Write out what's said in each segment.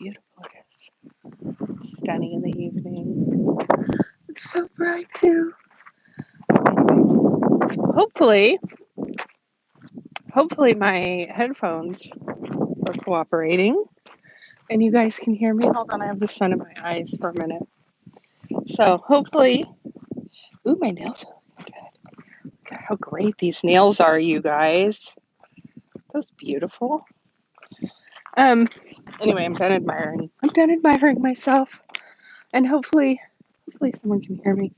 beautiful it is. It's stunning in the evening. It's so bright too. Hopefully, hopefully my headphones are cooperating and you guys can hear me. Hold on, I have the sun in my eyes for a minute. So hopefully, ooh, my nails are looking good. Look at how great these nails are, you guys. Those beautiful. Um. Anyway, I'm done admiring. I'm done admiring myself, and hopefully someone can hear me.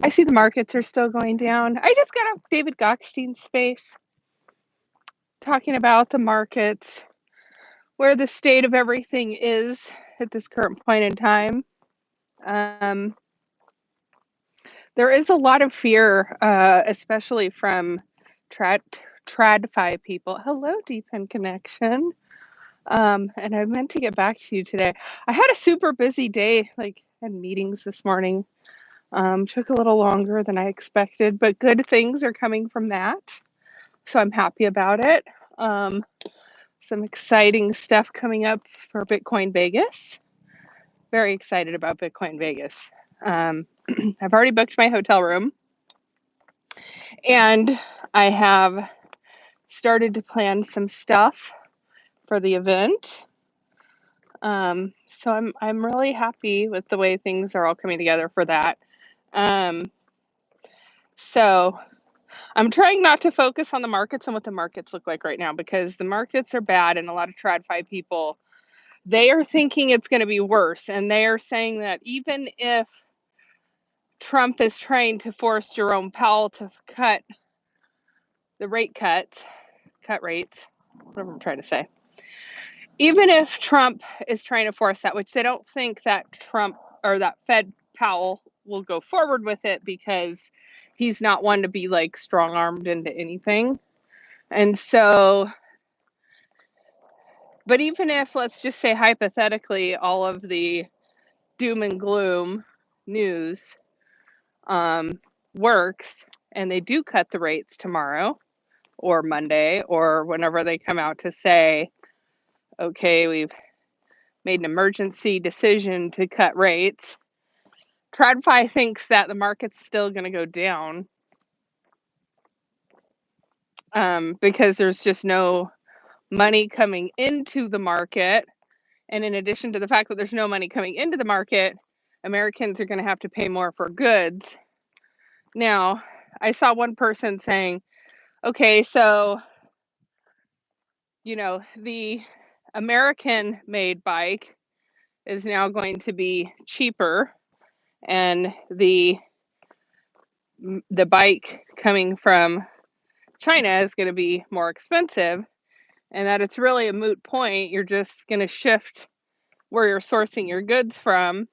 I see the markets are still going down. I just got off David Gokhstein's space talking about the markets, where the state of everything is at this current point in time. Um, there is a lot of fear, especially from TradFi people. Hello, Deep in Connection. And I meant to get back to you today. I had a super busy day, like had meetings this morning. Took a little longer than I expected, but good things are coming from that. So I'm happy about it. Some exciting stuff coming up for Bitcoin Vegas. Very excited about Bitcoin Vegas. I've already booked my hotel room and I have started to plan some stuff for the event. So I'm really happy with the way things are all coming together for that. So I'm trying not to focus on the markets and what the markets look like right now because the markets are bad and a lot of TradFi people, they are thinking it's going to be worse. And they are saying that even if Trump is trying to force Jerome Powell to cut the cut rates, whatever I'm trying to say. Even if Trump is trying to force that, which they don't think that Trump or that Fed Powell will go forward with it because he's not one to be like strong armed into anything. And so, but even if, let's just say hypothetically, all of the doom and gloom news works and they do cut the rates tomorrow or Monday or whenever they come out to say, okay, we've made an emergency decision to cut rates. TradFi thinks that the market's still going to go down because there's just no money coming into the market. And in addition to the fact that there's no money coming into the market, Americans are going to have to pay more for goods. Now, I saw one person saying, okay, so, the American-made bike is now going to be cheaper and the bike coming from China is going to be more expensive and that it's really a moot point. You're just going to shift where you're sourcing your goods from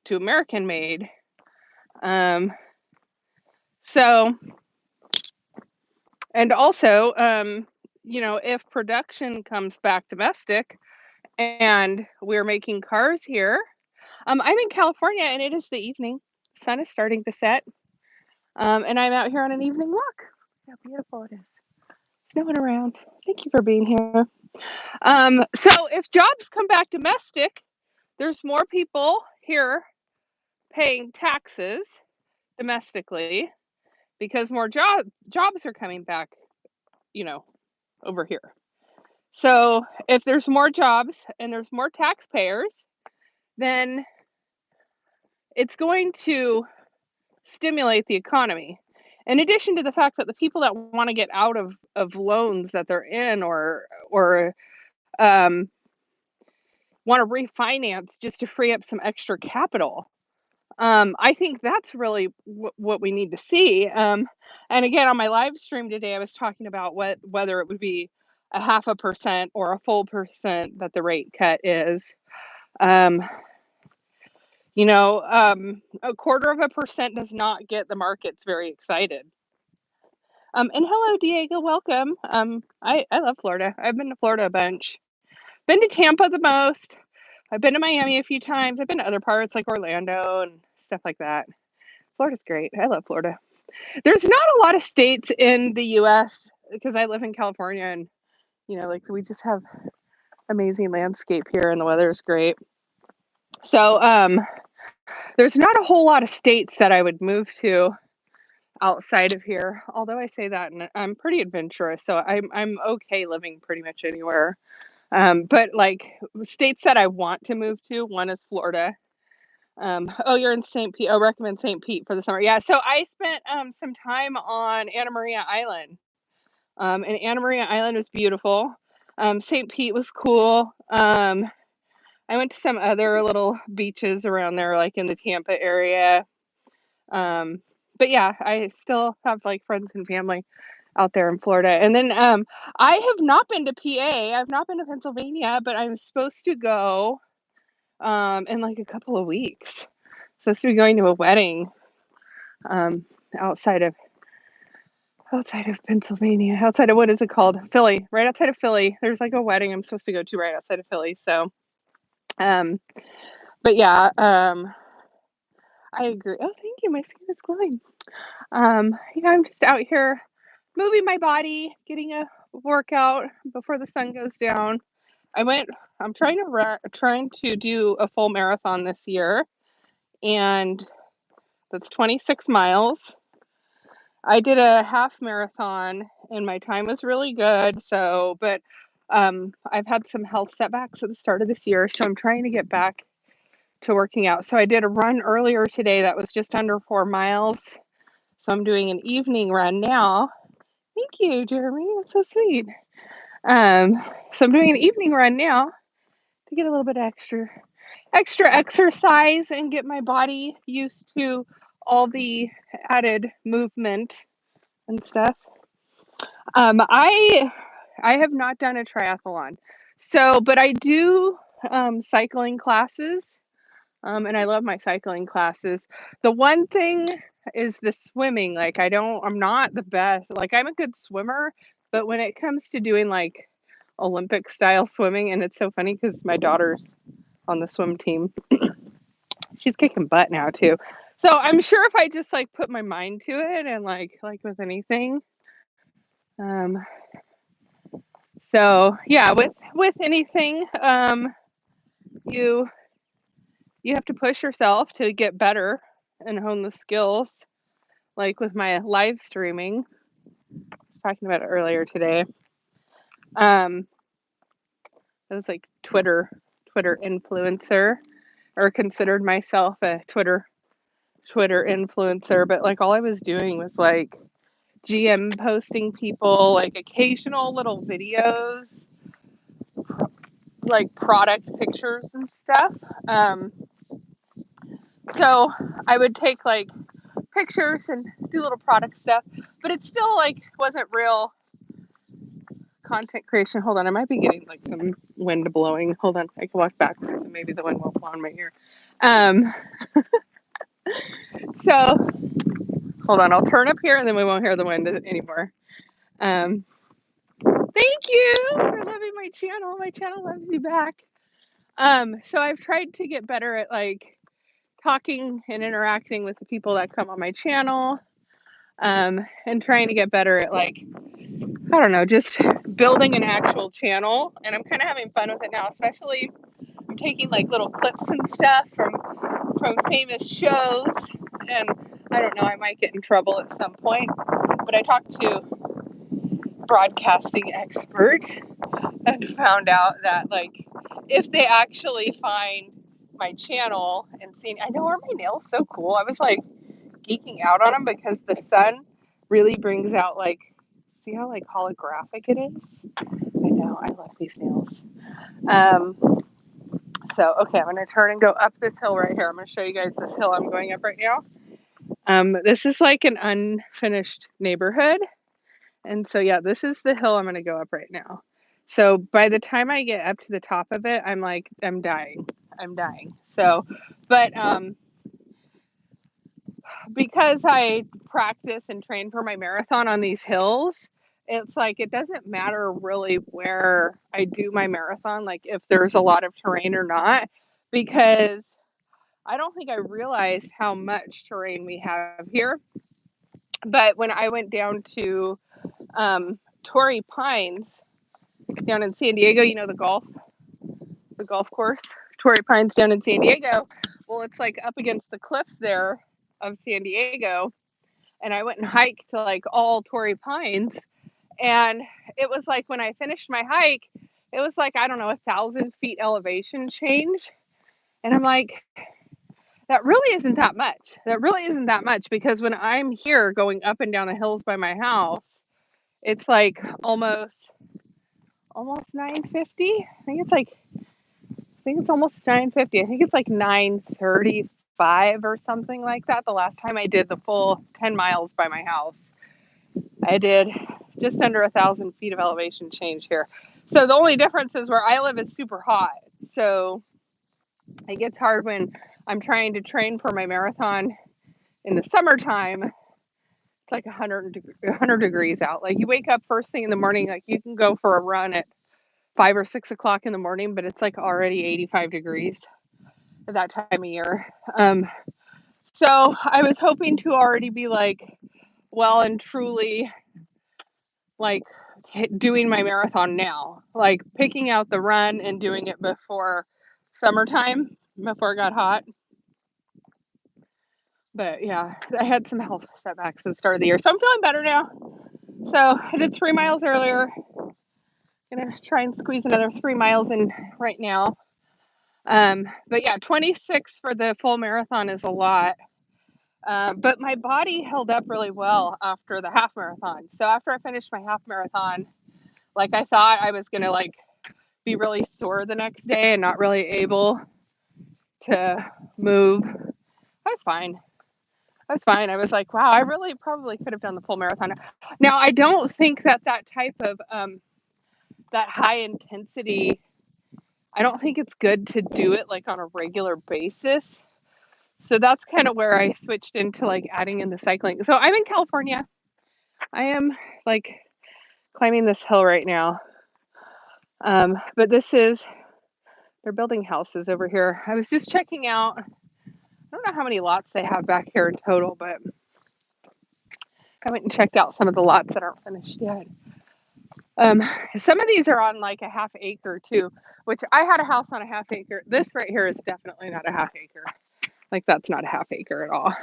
to American made. So, and also, if production comes back domestic and we're making cars here, I'm in California and it is the evening. The sun is starting to set. And I'm out here on an evening walk. How beautiful it is. Snowing around. Thank you for being here. So if jobs come back domestic, there's more people here paying taxes domestically because more jobs are coming back, over here. So if there's more jobs and there's more taxpayers, then it's going to stimulate the economy. In addition to the fact that the people that want to get out of loans that they're in or want to refinance just to free up some extra capital. I think that's really what we need to see. And again, on my live stream today, I was talking about whether it would be a 0.5% or a full percent that the rate cut is. A 0.25% does not get the markets very excited. And hello, Diego, welcome. I love Florida. I've been to Florida a bunch. Been to Tampa the most. I've been to Miami a few times. I've been to other parts like Orlando and stuff like that. Florida's great. I love Florida. There's not a lot of states in the U.S. because I live in California and, we just have amazing landscape here, and the weather is great. So there's not a whole lot of states that I would move to outside of here. Although I say that, and I'm pretty adventurous, so I'm okay living pretty much anywhere. But like states that I want to move to, one is Florida. Oh, you're in St. Pete. Oh, recommend St. Pete for the summer. Yeah, so I spent some time on Anna Maria Island. And Anna Maria Island was beautiful. St. Pete was cool. I went to some other little beaches around there, like in the Tampa area. Um, but yeah, I still have like friends and family out there in Florida. And then I have not been to PA. I've not been to Pennsylvania, but I'm supposed to go in like a couple of weeks. Supposed to be going to a wedding um, outside of Pennsylvania. Outside of, what is it called? Philly. Right outside of Philly. There's like a wedding I'm supposed to go to right outside of Philly. So, but yeah, I agree. Oh, thank you. My skin is glowing. Yeah, I'm just out here moving my body, getting a workout before the sun goes down. I'm trying to do a full marathon this year, and that's 26 miles. I did a half marathon and my time was really good. So, but I've had some health setbacks at the start of this year, so I'm trying to get back to working out. So I did a run earlier today that was just under 4 miles. So I'm doing an evening run now. Thank you, Jeremy. That's so sweet. So I'm doing an evening run now to get a little bit extra exercise and get my body used to all the added movement and stuff. I have not done a triathlon. So, but I do cycling classes. And I love my cycling classes. The one thing is the swimming. Like I'm not the best. Like I'm a good swimmer, but when it comes to doing like Olympic style swimming, and it's so funny because my daughter's on the swim team. She's kicking butt now too. So I'm sure if I just like put my mind to it and like with anything. Um, so yeah, with anything, you you have to push yourself to get better and hone the skills. Like with my live streaming, I was talking about it earlier today. Um, I was like Twitter influencer, or considered myself a Twitter influencer, but like all I was doing was like GM posting people, like occasional little videos, like product pictures and stuff. So I would take like pictures and do little product stuff, but it still like wasn't real content creation. Hold on, I might be getting like some wind blowing. Hold on, I can walk backwards and maybe the wind won't blow in my ear. Um, so hold on, I'll turn up here and then we won't hear the wind anymore. Thank you for loving my channel. My channel loves you back. So I've tried to get better at like talking and interacting with the people that come on my channel. And trying to get better at like, I don't know, just building an actual channel. And I'm kind of having fun with it now, especially I'm taking like little clips and stuff from famous shows. And I don't know, I might get in trouble at some point. But I talked to a broadcasting expert and found out that like if they actually find my channel and seeing, I know, are my nails so cool? I was like geeking out on them because the sun really brings out like, see how like holographic it is? I know, I love these nails. So okay, I'm gonna turn and go up this hill right here. I'm gonna show you guys this hill I'm going up right now. This is like an unfinished neighborhood. And so yeah, this is the hill I'm gonna go up right now. So by the time I get up to the top of it, I'm like, I'm dying. So, but because I practice and train for my marathon on these hills, it's like it doesn't matter really where I do my marathon, like if there's a lot of terrain or not, because I don't think I realized how much terrain we have here. But when I went down to Torrey Pines down in San Diego, you know, the golf the golf course, Torrey Pines down in San Diego. Well, it's like up against the cliffs there of San Diego. And I went and hiked to like all Torrey Pines. And it was like when I finished my hike, it was like, I don't know, 1,000 feet elevation change. And I'm like, that really isn't that much. That really isn't that much because when I'm here going up and down the hills by my house, it's like almost 950. I think it's almost 950. I think it's like 935 or something like that. The last time I did the full 10 miles by my house, I did just under 1,000 feet of elevation change here. So the only difference is where I live is super hot. So it gets hard when I'm trying to train for my marathon in the summertime. It's like 100 degrees out. Like you wake up first thing in the morning, like you can go for a run at 5 or 6 o'clock in the morning, but it's like already 85 degrees at that time of year. So I was hoping to already be like well and truly like doing my marathon now, like picking out the run and doing it before summertime, before it got hot. But yeah, I had some health setbacks at the start of the year, so I'm feeling better now. So I did 3 miles earlier. Gonna try and squeeze another 3 miles in right now. But yeah, 26 for the full marathon is a lot. But my body held up really well after the half marathon. So after I finished my half marathon, like I thought I was gonna like be really sore the next day and not really able to move. I was fine. I was like, wow, I really probably could have done the full marathon. Now, I don't think that type of that high intensity, I don't think it's good to do it like on a regular basis. So that's kind of where I switched into like adding in the cycling. So I'm in California. I am like climbing this hill right now. But they're building houses over here. I was just checking out, I don't know how many lots they have back here in total, but I went and checked out some of the lots that aren't finished yet. Some of these are on like a half acre too, which I had a house on a half acre. This right here is definitely not a half acre. Like that's not a half acre at all.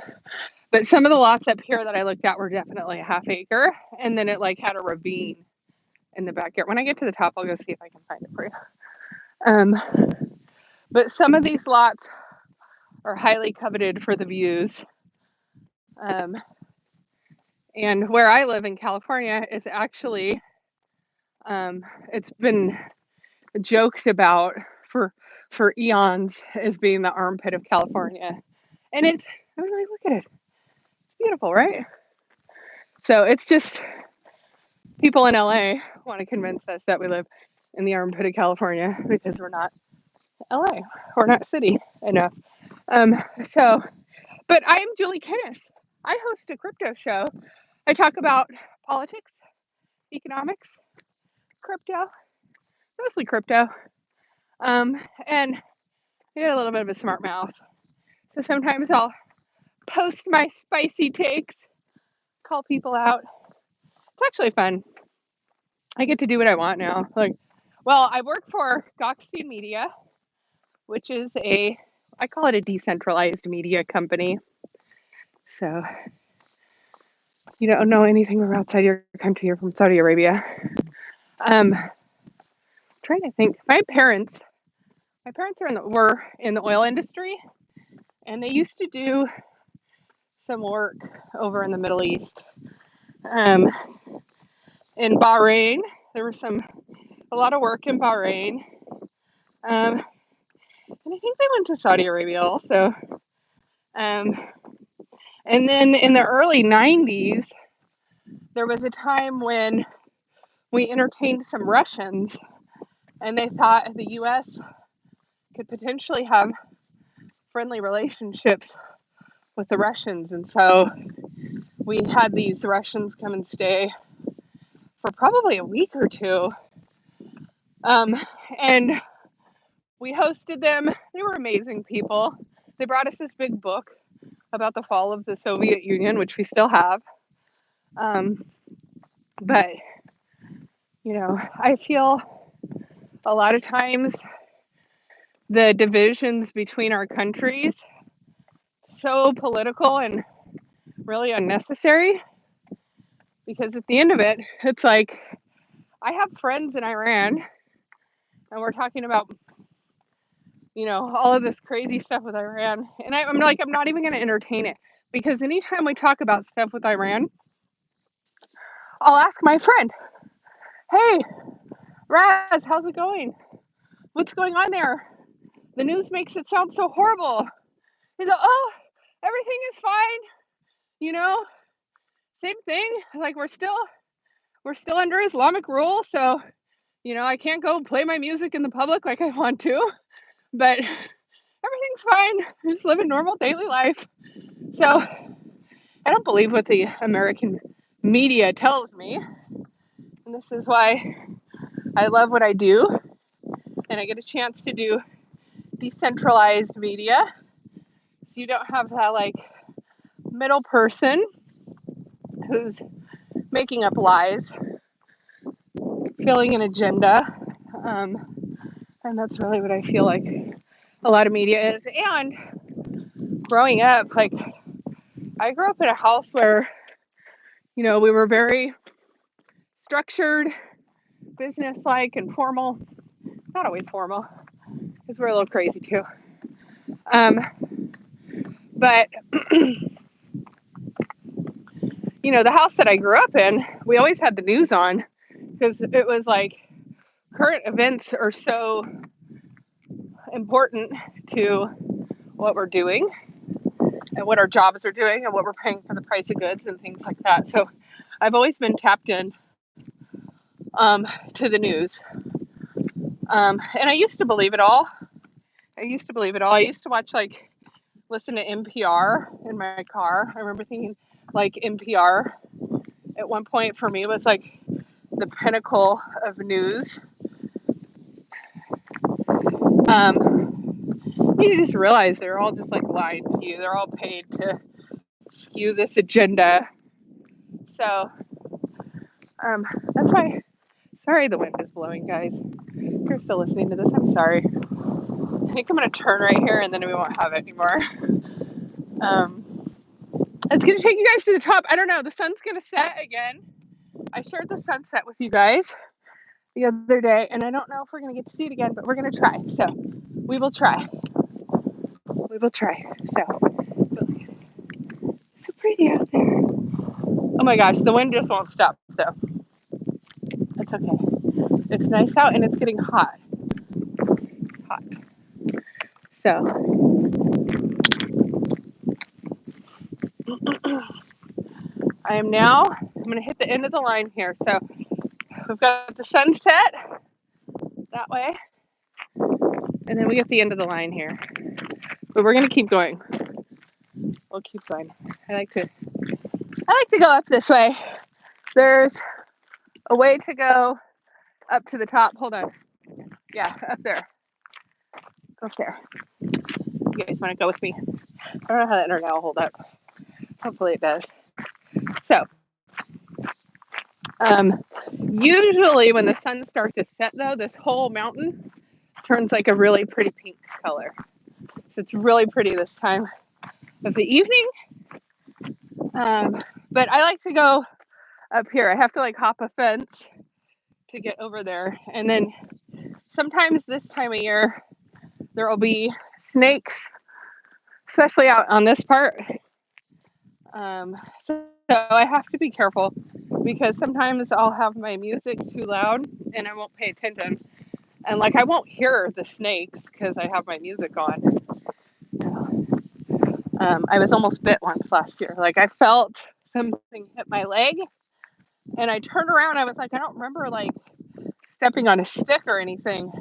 But some of the lots up here that I looked at were definitely a half acre. And then it like had a ravine in the backyard. When I get to the top, I'll go see if I can find it for you. But some of these lots are highly coveted for the views. And where I live in California is actually, it's been joked about for eons as being the armpit of California. And I mean, like, look at it. It's beautiful, right? So it's just people in LA want to convince us that we live in the armpit of California because we're not LA. We're not city enough. But I am Julie Kennis. I host a crypto show. I talk about politics, economics, crypto, mostly crypto. And I got a little bit of a smart mouth. So sometimes I'll post my spicy takes, call people out. It's actually fun. I get to do what I want now. I work for Goxstein Media, which is I call it a decentralized media company. So you don't know anything from outside your country. You're from Saudi Arabia. Trying to think. My parents were in the oil industry, and they used to do some work over in the Middle East. In Bahrain, there was a lot of work in Bahrain. And I think they went to Saudi Arabia also. And then in the early 90s, there was a time when we entertained some Russians, and they thought the U.S. could potentially have friendly relationships with the Russians. And so we had these Russians come and stay for probably a week or two. And we hosted them. They were amazing people. They brought us this big book about the fall of the Soviet Union, which we still have. But, I feel a lot of times the divisions between our countries so political and really unnecessary, because at the end of it, it's like I have friends in Iran and we're talking about, all of this crazy stuff with Iran. And I'm like, I'm not even going to entertain it, because anytime we talk about stuff with Iran, I'll ask my friend, hey, Raz, how's it going? What's going on there? The news makes it sound so horrible. He's like, oh, everything is fine. Same thing. Like we're still under Islamic rule. So, I can't go play my music in the public like I want to, but everything's fine. I just live a normal daily life. So I don't believe what the American media tells me. And this is why I love what I do. And I get a chance to do decentralized media. So you don't have that like middle person who's making up lies, filling an agenda. And that's really what I feel like a lot of media is. And growing up, like I grew up in a house where, we were very structured, business-like, and formal. Not always formal, because we're a little crazy too. But the house that I grew up in, we always had the news on, because it was like current events are so important to what we're doing and what our jobs are doing and what we're paying for the price of goods and things like that. So I've always been tapped in to the news. And I used to believe it all. I used to watch, listen to NPR in my car. I remember thinking, NPR at one point for me was like the pinnacle of news. You just realize they're all just lying to you. They're all paid to skew this agenda. So that's why. Sorry, the wind is blowing, guys. If you're still listening to this, I'm sorry. I think I'm going to turn right here and then we won't have it anymore. It's going to take you guys to the top. I don't know. The sun's going to set again. I shared the sunset with you guys the other day, and I don't know if we're going to get to see it again, but we're going to try. So we will try. So so pretty out there. Oh my gosh, the wind just won't stop though. It's okay. It's nice out and it's getting hot. So I'm going to hit the end of the line here. So we've got the sunset that way, and then we get the end of the line here. But we're going to keep going. We'll keep going. I like to go up this way. There's a way to go up to the top. Hold on. Yeah, up there. Go up there. You guys want to go with me? I don't know how the internet will hold up. Hopefully it does. So, usually when the sun starts to set, though, this whole mountain turns like a really pretty pink color. So it's really pretty this time of the evening. But I like to go up here. I have to hop a fence to get over there. And then sometimes this time of year, there will be snakes, especially out on this part. So I have to be careful, because sometimes I'll have my music too loud and I won't pay attention. And I won't hear the snakes because I have my music on. I was almost bit once last year. I felt something hit my leg and I turned around. I was like, I don't remember stepping on a stick or anything.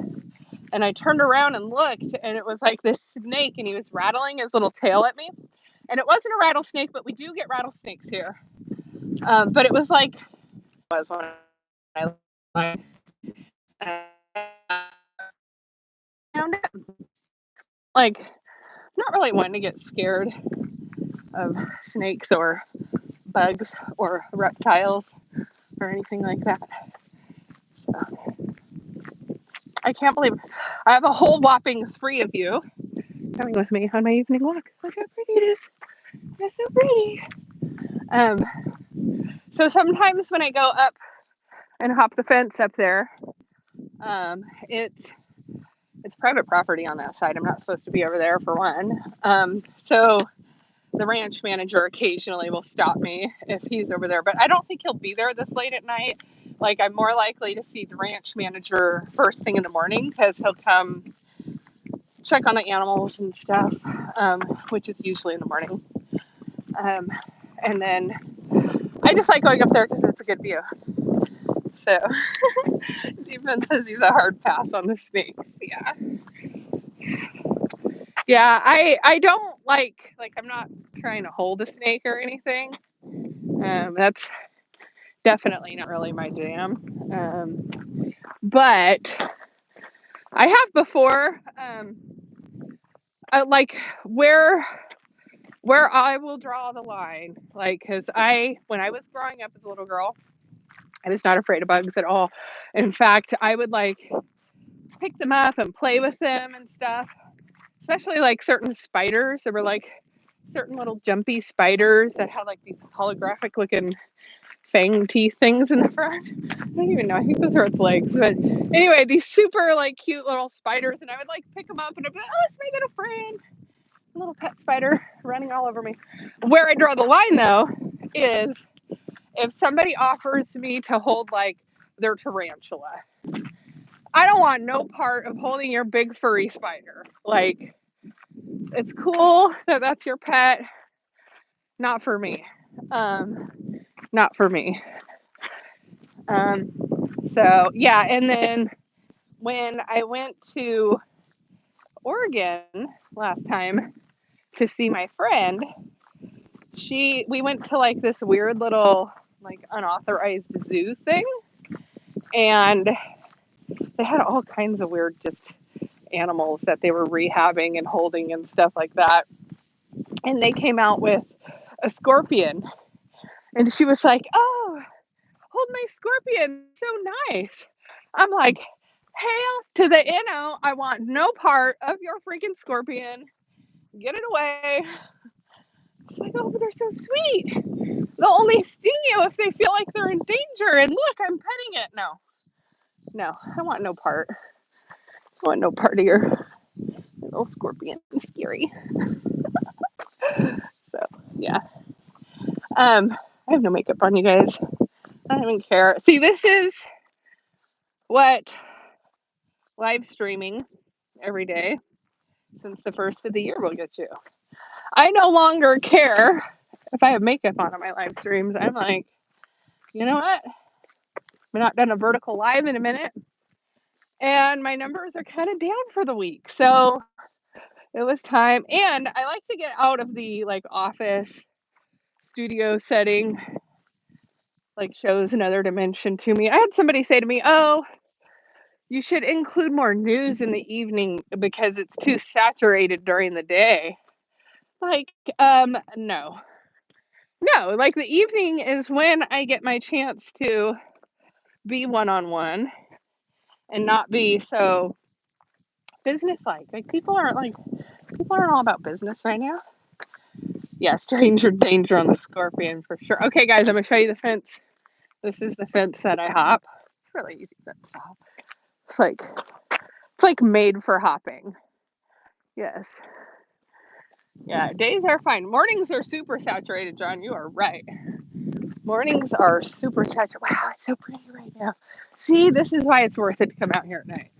And I turned around and looked, and it was like this snake, and he was rattling his little tail at me. And it wasn't a rattlesnake, but we do get rattlesnakes here. But it was when I found it. Not really wanting to get scared of snakes or bugs or reptiles or anything like that. So I can't believe I have a whole whopping 3 of you coming with me on my evening walk. Look how pretty it is. It's so pretty. So sometimes when I go up and hop the fence up there, it's private property on that side. I'm not supposed to be over there for one. So the ranch manager occasionally will stop me if he's over there, but I don't think he'll be there this late at night. Like, I'm more likely to see the ranch manager first thing in the morning because he'll come check on the animals and stuff, which is usually in the morning. And then I just like going up there because it's a good view. So Stephen says he's a hard pass on the snakes. Yeah. Yeah, I don't like I'm not trying to hold a snake or anything. That's definitely not really my jam. But I have before, like where I will draw the line, like, because when I was growing up as a little girl, I was not afraid of bugs at all. In fact, I would like pick them up and play with them and stuff, especially like certain spiders. There were like certain little jumpy spiders that had like these holographic looking fang teeth things in the front. I don't even know. I think those are its legs. But anyway, these super like cute little spiders, and I would like pick them up and I'd be like, oh, it's my little friend. A little pet spider running all over me. Where I draw the line though is if somebody offers me to hold like their tarantula, I don't want no part of holding your big furry spider. Like, it's cool that that's your pet. Not for me. Not for me. So yeah, and then when I went to Oregon last time to see my friend, we went to like this weird little like unauthorized zoo thing, and they had all kinds of weird just animals that they were rehabbing and holding and stuff like that. And they came out with a scorpion, and she was like, oh, hold my scorpion, so nice. I'm like, hail to the inno, I want no part of your freaking scorpion. Get it away. It's like, oh, but they're so sweet. They'll only sting you if they feel like they're in danger. And look, I'm petting it. No, I want no part. I want no part of your little scorpion. It's scary. So, yeah. I have no makeup on, you guys. I don't even care. See, this is what live streaming every day since the first of the year will get you. I no longer care if I have makeup on my live streams. I'm like, you know what? I've not done a vertical live in a minute, and my numbers are kind of down for the week. So it was time. And I like to get out of the like office studio setting. Like, shows another dimension to me. I had somebody say to me, oh, you should include more news in the evening because it's too saturated during the day. Like, no, like the evening is when I get my chance to be one-on-one and not be so business-like. Like, people aren't all about business right now. Yeah, stranger danger on the scorpion for sure. Okay, guys, I'm gonna show you the fence. This is the fence that I hop. It's a really easy fence to hop. It's like made for hopping. Yes. Yeah, days are fine. Mornings are super saturated, John. You are right. Mornings are super saturated. Wow, it's so pretty right now. See, this is why it's worth it to come out here at night.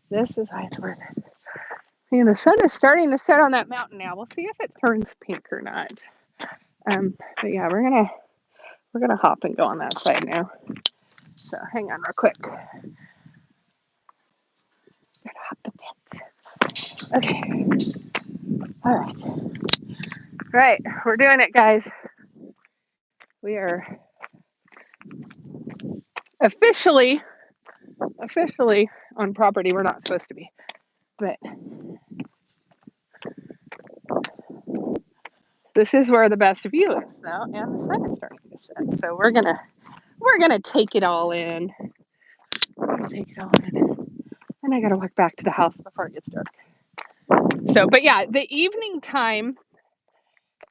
This is why it's worth it. And the sun is starting to set on that mountain now. We'll see if it turns pink or not. But yeah, we're gonna hop and go on that side now. So hang on real quick. Gotta hop the fence. Okay. All right. Right, we're doing it, guys. We are officially on property we're not supposed to be. But this is where the best view is though, and the sun is starting to set. So we're gonna take it all in. We're gonna take it all in. And I got to walk back to the house before it gets dark. So, but yeah, the evening time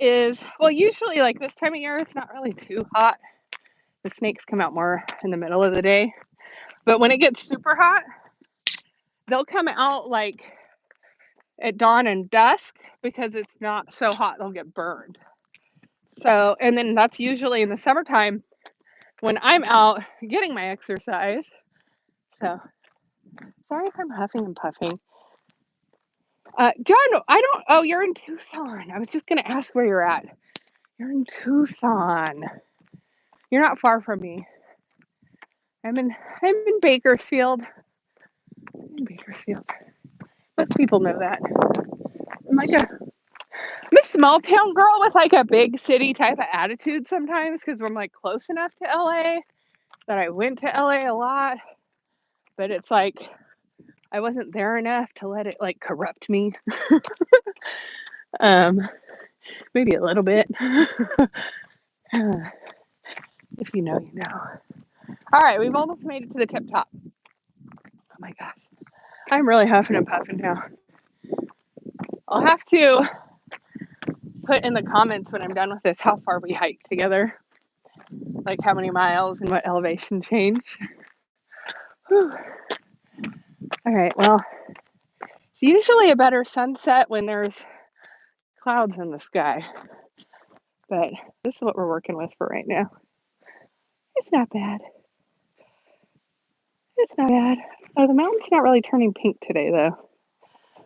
is, well, usually like this time of year, it's not really too hot. The snakes come out more in the middle of the day. But when it gets super hot, they'll come out like at dawn and dusk because it's not so hot they'll get burned. So, and then that's usually in the summertime when I'm out getting my exercise. So, sorry if I'm huffing and puffing. John, oh, you're in Tucson. I was just going to ask where you're at. You're in Tucson. You're not far from me. I'm in Bakersfield. Most people know that. I'm a small town girl with like a big city type of attitude sometimes because I'm like close enough to LA that I went to LA a lot, but it's like I wasn't there enough to let it like corrupt me. Maybe a little bit. If you know, you know. All right, we've almost made it to the tip top. Oh my gosh. I'm really huffing and puffing now. I'll have to put in the comments when I'm done with this how far we hiked together. Like how many miles and what elevation change. Whew. All right, well, it's usually a better sunset when there's clouds in the sky. But this is what we're working with for right now. It's not bad. It's not bad. Oh, the mountain's not really turning pink today, though.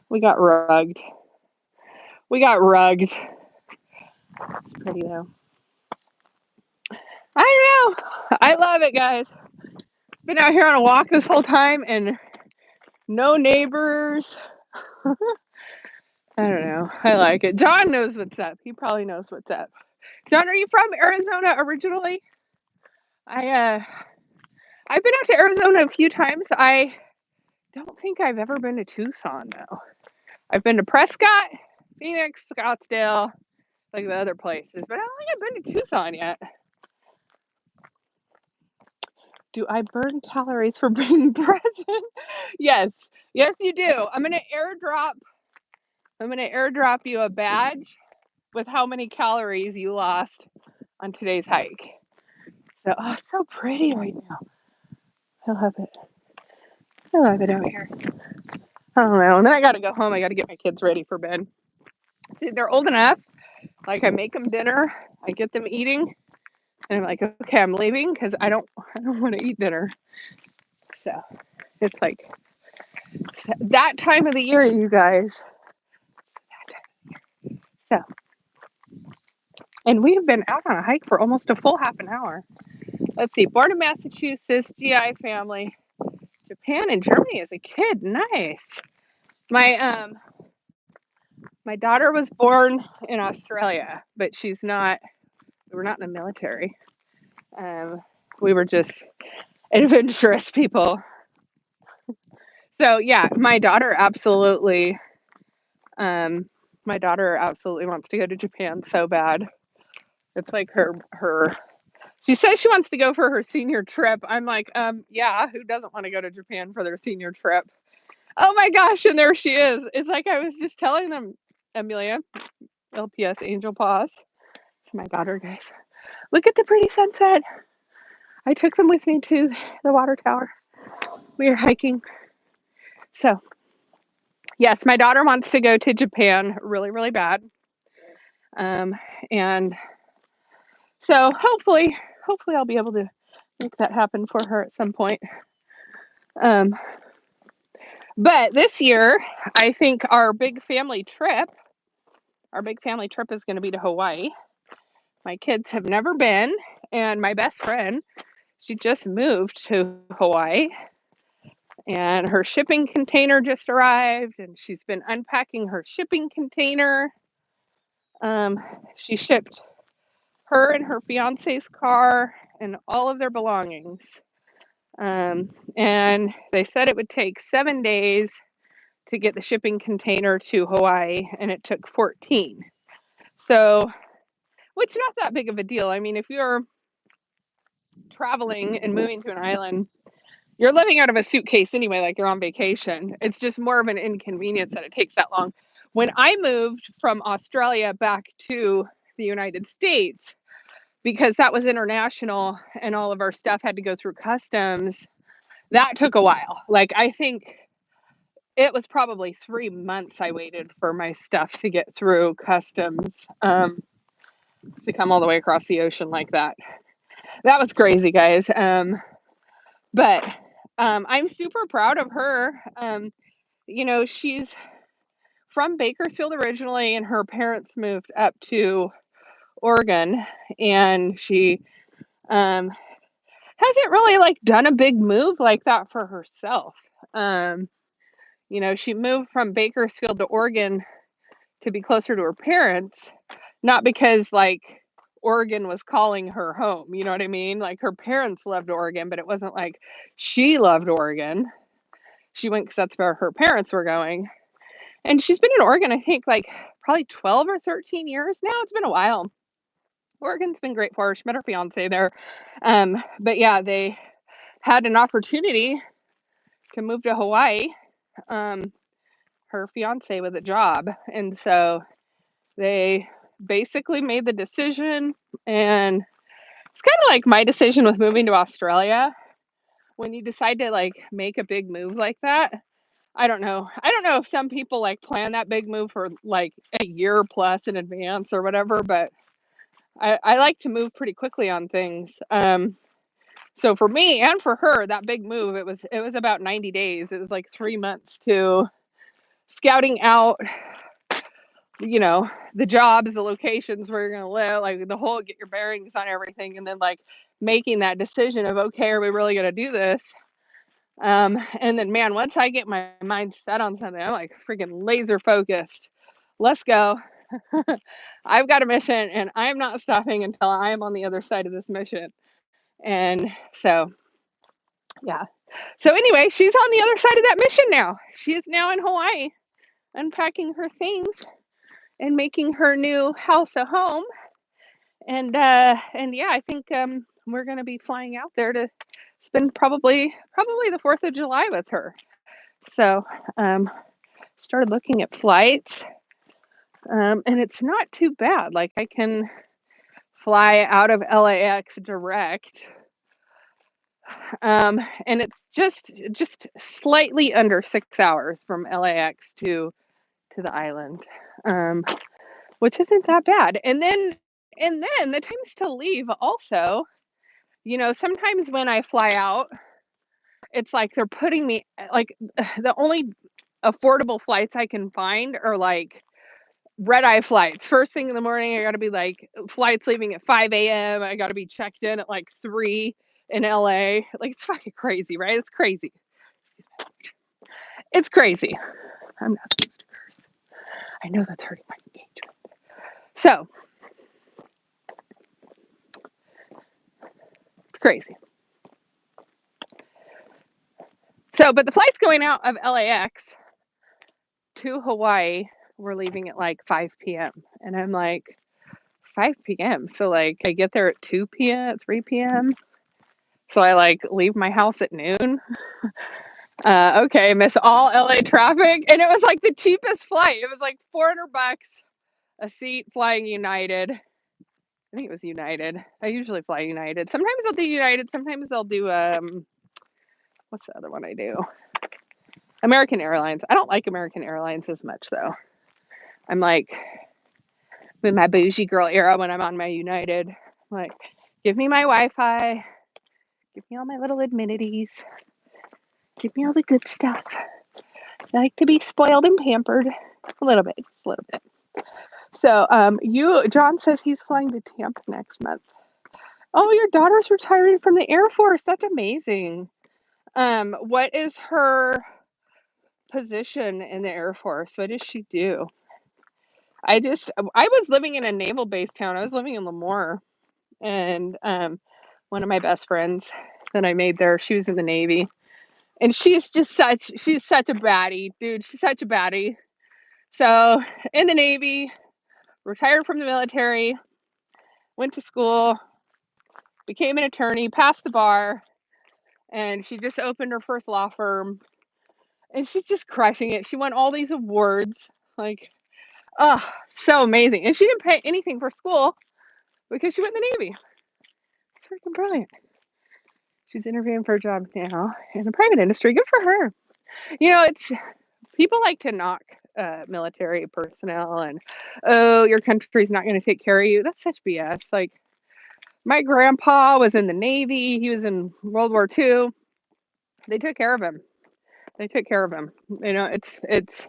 We got rugged. It's pretty, though. I don't know. I love it, guys. Been out here on a walk this whole time and no neighbors. I don't know. I like it. John knows what's up. He probably knows what's up. John, are you from Arizona originally? I've been out to Arizona a few times. I don't think I've ever been to Tucson, though. I've been to Prescott, Phoenix, Scottsdale, like the other places, but I don't think I've been to Tucson yet. Do I burn calories for being present? Yes, you do. I'm gonna airdrop you a badge with how many calories you lost on today's hike. So, oh, it's so pretty right now. I love it. I love it out here. I don't know. And then I gotta go home. I gotta get my kids ready for bed. See, they're old enough. Like I make them dinner, I get them eating, and I'm like, okay, I'm leaving because I don't want to eat dinner. So it's like that time of the year, you guys. So, and we have been out on a hike for almost a full half an hour. Let's see, born in Massachusetts, GI family, Japan and Germany as a kid. Nice. My daughter was born in Australia, but we're not in the military. We were just adventurous people. So yeah, my daughter absolutely wants to go to Japan so bad. It's like she says she wants to go for her senior trip. I'm like, yeah, who doesn't want to go to Japan for their senior trip? Oh my gosh, and there she is. It's like I was just telling them, Amelia, LPS Angel Paws. It's my daughter, guys. Look at the pretty sunset. I took them with me to the water tower. We are hiking. So, yes, my daughter wants to go to Japan really, really bad. And so hopefully I'll be able to make that happen for her at some point. But this year, I think our big family trip is going to be to Hawaii. My kids have never been, and my best friend, she just moved to Hawaii, and her shipping container just arrived, and she's been unpacking her shipping container. She shipped her and her fiance's car and all of their belongings. And they said it would take 7 days to get the shipping container to Hawaii, and it took 14. So, which not that big of a deal. I mean, if you're traveling and moving to an island, you're living out of a suitcase anyway, like you're on vacation. It's just more of an inconvenience that it takes that long. When I moved from Australia back to the United States, because that was international and all of our stuff had to go through customs, that took a while. Like, I think it was probably 3 months I waited for my stuff to get through customs, to come all the way across the ocean like that. That was crazy, guys. But I'm super proud of her. She's from Bakersfield originally, and her parents moved up to Oregon, and she hasn't really like done a big move like that for herself. She moved from Bakersfield to Oregon to be closer to her parents, not because like Oregon was calling her home. You know what I mean? Like, her parents loved Oregon, but it wasn't like she loved Oregon. She went because that's where her parents were going. And she's been in Oregon, I think, like probably 12 or 13 years now. It's been a while. Oregon's been great for her. She met her fiance there. But yeah, they had an opportunity to move to Hawaii. Her fiance with a job. And so they basically made the decision, and it's kind of like my decision with moving to Australia. When you decide to like make a big move like that, I don't know if some people like plan that big move for like a year plus in advance or whatever, but I like to move pretty quickly on things. So for me and for her, that big move, it was about 90 days. It was like 3 months to scouting out, the jobs, the locations where you're going to live, like the whole get your bearings on everything, and then like making that decision of, okay, are we really going to do this? And then, man, once I get my mind set on something, I'm like freaking laser focused. Let's go. I've got a mission, and I'm not stopping until I am on the other side of this mission. And so, yeah. So anyway, she's on the other side of that mission now. She is now in Hawaii, unpacking her things and making her new house a home. And yeah, I think we're gonna be flying out there to spend probably the 4th of July with her. So started looking at flights, and it's not too bad. Like, I can fly out of LAX direct, and it's just slightly under 6 hours from LAX to the island, which isn't that bad. And then the times to leave also. Sometimes when I fly out, it's like they're putting me like the only affordable flights I can find are like red-eye flights. First thing in the morning, I got to be like flights leaving at 5 a.m. I got to be checked in at like 3 in LA. Like, it's fucking crazy, right? It's crazy. It's crazy. I'm not supposed to curse. I know that's hurting my engagement. So, it's crazy. So, but the flights going out of LAX to Hawaii, we're leaving at like 5 p.m. And I'm like, 5 p.m. So like I get there at 2 p.m., 3 p.m. So I like leave my house at noon. Okay, miss all LA traffic. And it was like the cheapest flight. It was like $400 a seat flying United. I think it was United. I usually fly United. Sometimes I'll do United. Sometimes I'll do, what's the other one I do? American Airlines. I don't like American Airlines as much though. I'm like, in my bougie girl era when I'm on my United, like, give me my Wi-Fi, give me all my little amenities, give me all the good stuff. I like to be spoiled and pampered a little bit, just a little bit. So, John says he's flying to Tampa next month. Oh, your daughter's retiring from the Air Force. That's amazing. What is her position in the Air Force? What does she do? I was living in a naval base town. I was living in Lemoore, and one of my best friends that I made there, she was in the Navy, and she's such a baddie, dude. She's such a baddie. So in the Navy, retired from the military, went to school, became an attorney, passed the bar, and she just opened her first law firm, and she's just crushing it. She won all these awards, like, oh, so amazing. And she didn't pay anything for school because she went in the Navy. Freaking brilliant. She's interviewing for a job now in the private industry. Good for her. It's people like to knock military personnel and, oh, your country's not going to take care of you. That's such BS. Like, my grandpa was in the Navy. He was in World War II. They took care of him. It's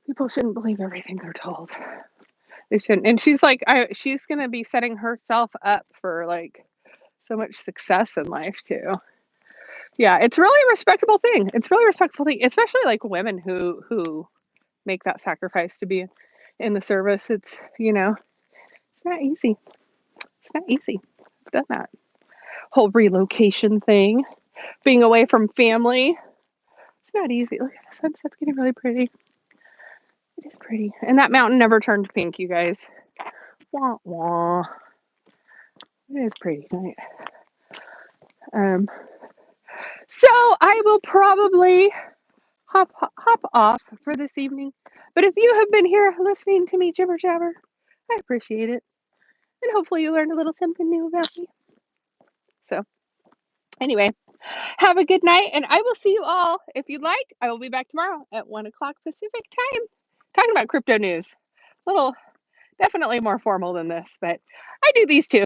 people shouldn't believe everything they're told. They shouldn't. And she's like, she's going to be setting herself up for like so much success in life too. Yeah, it's really a respectable thing. It's really a respectful thing, especially like women who make that sacrifice to be in the service. It's not easy. It's not easy. I've done that whole relocation thing, being away from family. It's not easy. Look at the sunset's getting really pretty. It is pretty, and that mountain never turned pink, you guys. Wah wah. It is pretty tonight. So I will probably hop off for this evening. But if you have been here listening to me jibber jabber, I appreciate it. And hopefully you learned a little something new about me. So anyway, have a good night, and I will see you all. If you'd like, I will be back tomorrow at 1 o'clock Pacific time, talking about crypto news. Definitely more formal than this, but I do these too.